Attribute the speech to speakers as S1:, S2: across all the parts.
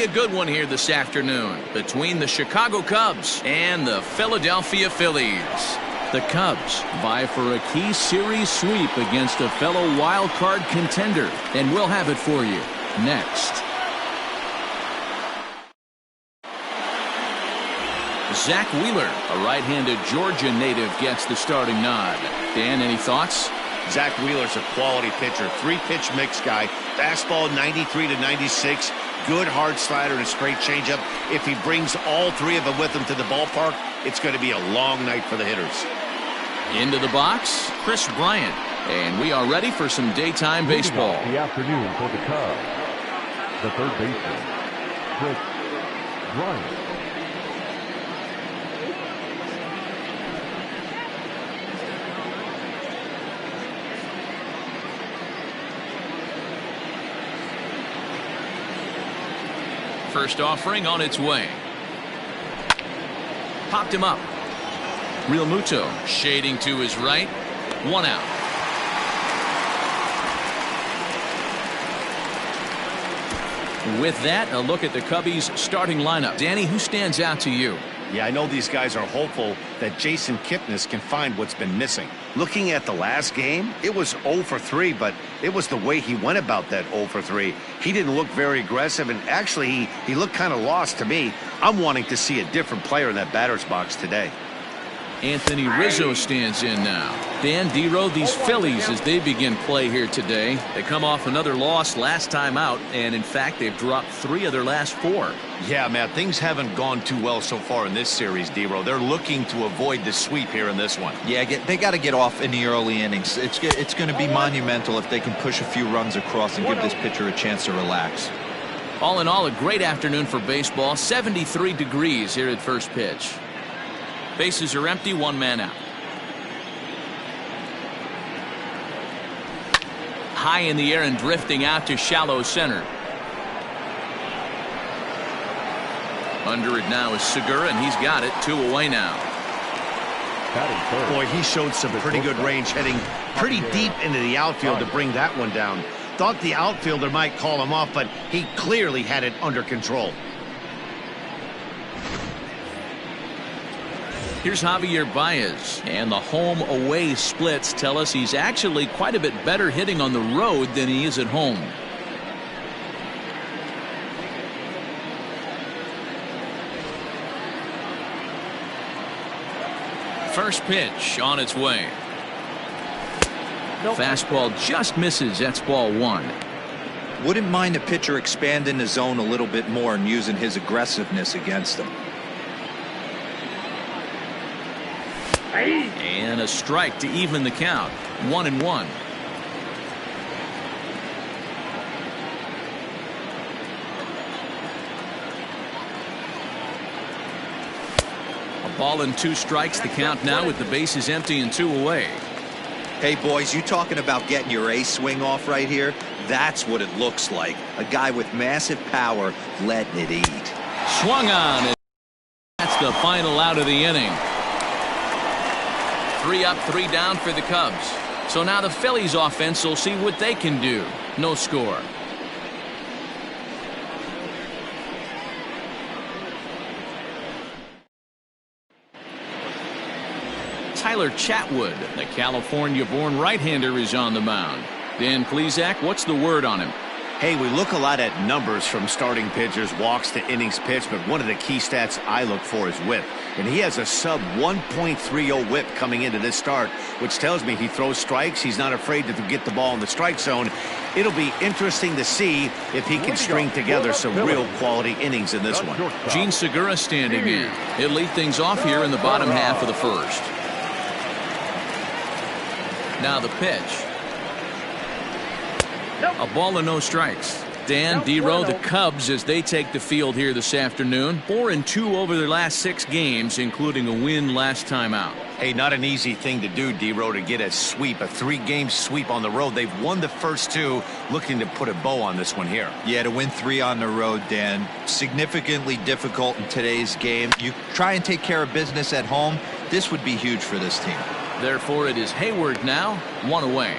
S1: a good one here this afternoon between the Chicago Cubs and the Philadelphia Phillies. The Cubs vie for a key series sweep against a fellow wild card contender, and we'll have it for you next. Zach Wheeler, a right-handed Georgia native, gets the starting nod. Dan, any thoughts?
S2: Zach Wheeler's a quality pitcher, 3-pitch mix guy, fastball 93 to 96, good hard slider and a straight changeup. If he brings all three of them with him to the ballpark, it's going to be a long night for the hitters.
S1: Into the box, Chris Bryant, and we are ready for some daytime baseball.
S3: The afternoon for the Cubs, the third baseman, Chris Bryant.
S1: First offering on its way. Popped him up. Real Muto shading to his right. 1 out. With that, a look at the Cubbies' starting lineup. Danny, who stands out to you?
S2: Yeah, I know these guys are hopeful that Jason Kipnis can find what's been missing. Looking at the last game, it was 0 for 3, but it was the way he went about that 0 for 3. He didn't look very aggressive, and actually, he looked kind of lost to me. I'm wanting to see a different player in that batter's box today.
S1: Anthony Rizzo stands in now. Dan Dero, these Phillies, as they begin play here today, they come off another loss last time out, and in fact, they've dropped 3 of their last 4.
S2: Yeah, Matt, things haven't gone too well so far in this series, Dero. They're looking to avoid the sweep here in this one.
S4: Yeah, they got to get off in the early innings. It's going to be monumental if they can push a few runs across and give this pitcher a chance to relax.
S1: All in all, a great afternoon for baseball. 73 degrees here at first pitch. Bases are empty, 1 man out. High in the air and drifting out to shallow center. Under it now is Segura, and he's got it. 2 away now.
S2: Boy, he showed some pretty good range, heading pretty deep into the outfield to bring that one down. Thought the outfielder might call him off, but he clearly had it under control.
S1: Here's Javier Baez, and the home-away splits tell us he's actually quite a bit better hitting on the road than he is at home. First pitch on its way. Fastball just misses. That's ball 1.
S4: Wouldn't mind a pitcher expanding the zone a little bit more and using his aggressiveness against them.
S1: And a strike to even the count. 1-1. A ball and 2 strikes. The count now with the bases empty and 2 away.
S4: Hey, boys, you talking about getting your ace swing off right here? That's what it looks like. A guy with massive power letting it eat.
S1: Swung on. And that's the final out of the inning. 3 up, 3 down for the Cubs. So now the Phillies offense will see what they can do. No score. Tyler Chatwood, the California-born right-hander, is on the mound. Dan Plesac, what's the word on him?
S2: Hey, we look a lot at numbers from starting pitchers, walks to innings pitched, but one of the key stats I look for is whip. And he has a sub 1.30 whip coming into this start, which tells me he throws strikes. He's not afraid to get the ball in the strike zone. It'll be interesting to see if he can string together some real quality innings in this one.
S1: Gene Segura standing in. He'll lead things off here in the bottom half of the first. Now the pitch. A ball and no strikes. Dan, Dero, the Cubs, as they take the field here this afternoon, 4-2 over their last 6 games, including a win last time out.
S2: Hey, not an easy thing to do, Dero, to get a sweep, a 3-game sweep on the road. They've won the first 2, looking to put a bow on this one here.
S4: Yeah, to win 3 on the road, Dan, significantly difficult in today's game. You try and take care of business at home, this would be huge for this team.
S1: Therefore, it is Hayward now, 1 away.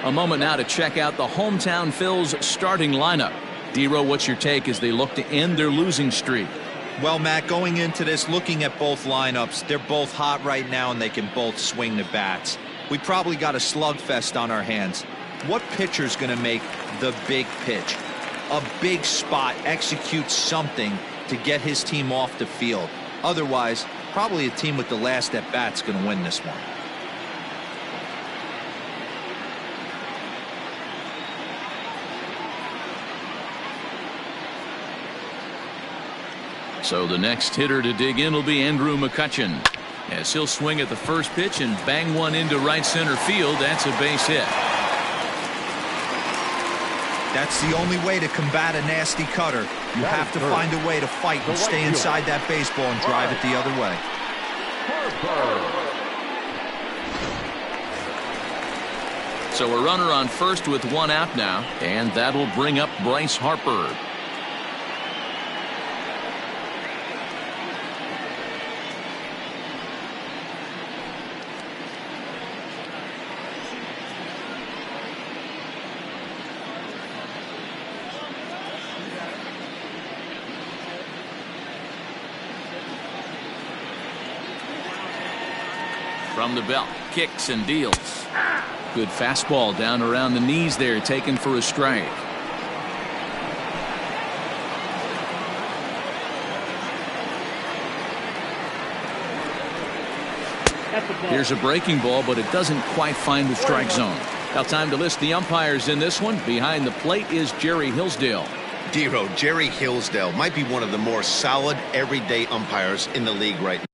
S1: A moment now to check out the hometown Phils starting lineup. Dero, what's your take as they look to end their losing streak?
S4: Well, Matt, going into this, looking at both lineups, they're both hot right now and they can both swing the bats. We probably got a slugfest on our hands. What pitcher's going to make the big pitch? A big spot, execute something to get his team off the field. Otherwise, probably a team with the last at bat's going to win this one.
S1: So the next hitter to dig in will be Andrew McCutchen, as he'll swing at the first pitch and bang one into right center field. That's a base hit.
S4: That's the only way to combat a nasty cutter. You have to find a way to fight and stay inside that baseball and drive it the other way.
S1: So a runner on first with one out now, and that'll bring up Bryce Harper. From the belt, kicks and deals. Good fastball down around the knees there, taken for a strike. Here's a breaking ball, but it doesn't quite find the strike zone. Now time to list the umpires in this one. Behind the plate is Jerry Hillsdale.
S2: Dero, Jerry Hillsdale might be one of the more solid everyday umpires in the league right now.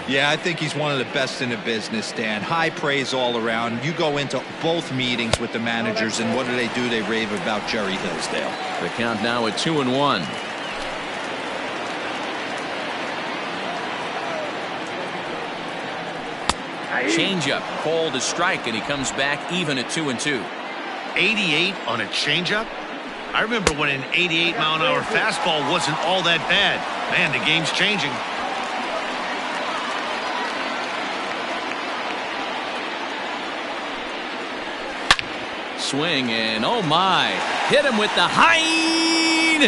S4: Yeah, I think he's one of the best in the business, Dan. High praise all around. You go into both meetings with the managers, and what do? They rave about Jerry Hillsdale.
S1: The count now at 2-1. Changeup called a strike, and he comes back even at 2-2.
S2: 88 on a changeup? I remember when an 88-mile-an-hour fastball wasn't all that bad. Man, the game's changing.
S1: Swing, and oh my, hit him with the hind,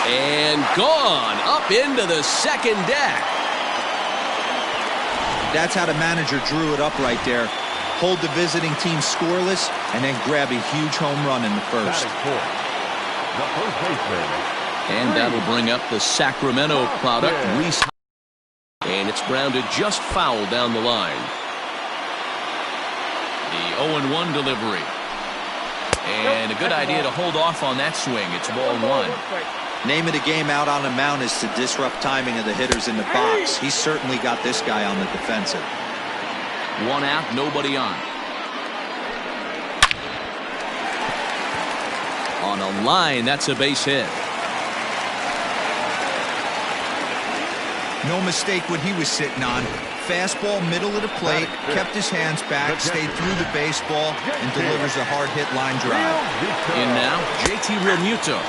S1: and gone up into the second deck.
S4: That's how the manager drew it up right there. Hold the visiting team scoreless and then grab a huge home run in the first.
S3: The first baseman.
S1: And that'll bring up the Sacramento product, Reese. And it's grounded just foul down the line. The 0-1 delivery. And a good idea to hold off on that swing. It's ball one.
S4: Name of the game out on the mound is to disrupt timing of the hitters in the box. He's certainly got this guy on the defensive.
S1: One out, nobody on. On a line, that's a base hit.
S4: No mistake what he was sitting on. Fastball, middle of the plate, kept his hands back, stayed through the baseball, and delivers a hard hit line drive.
S1: In now, JT Realmuto.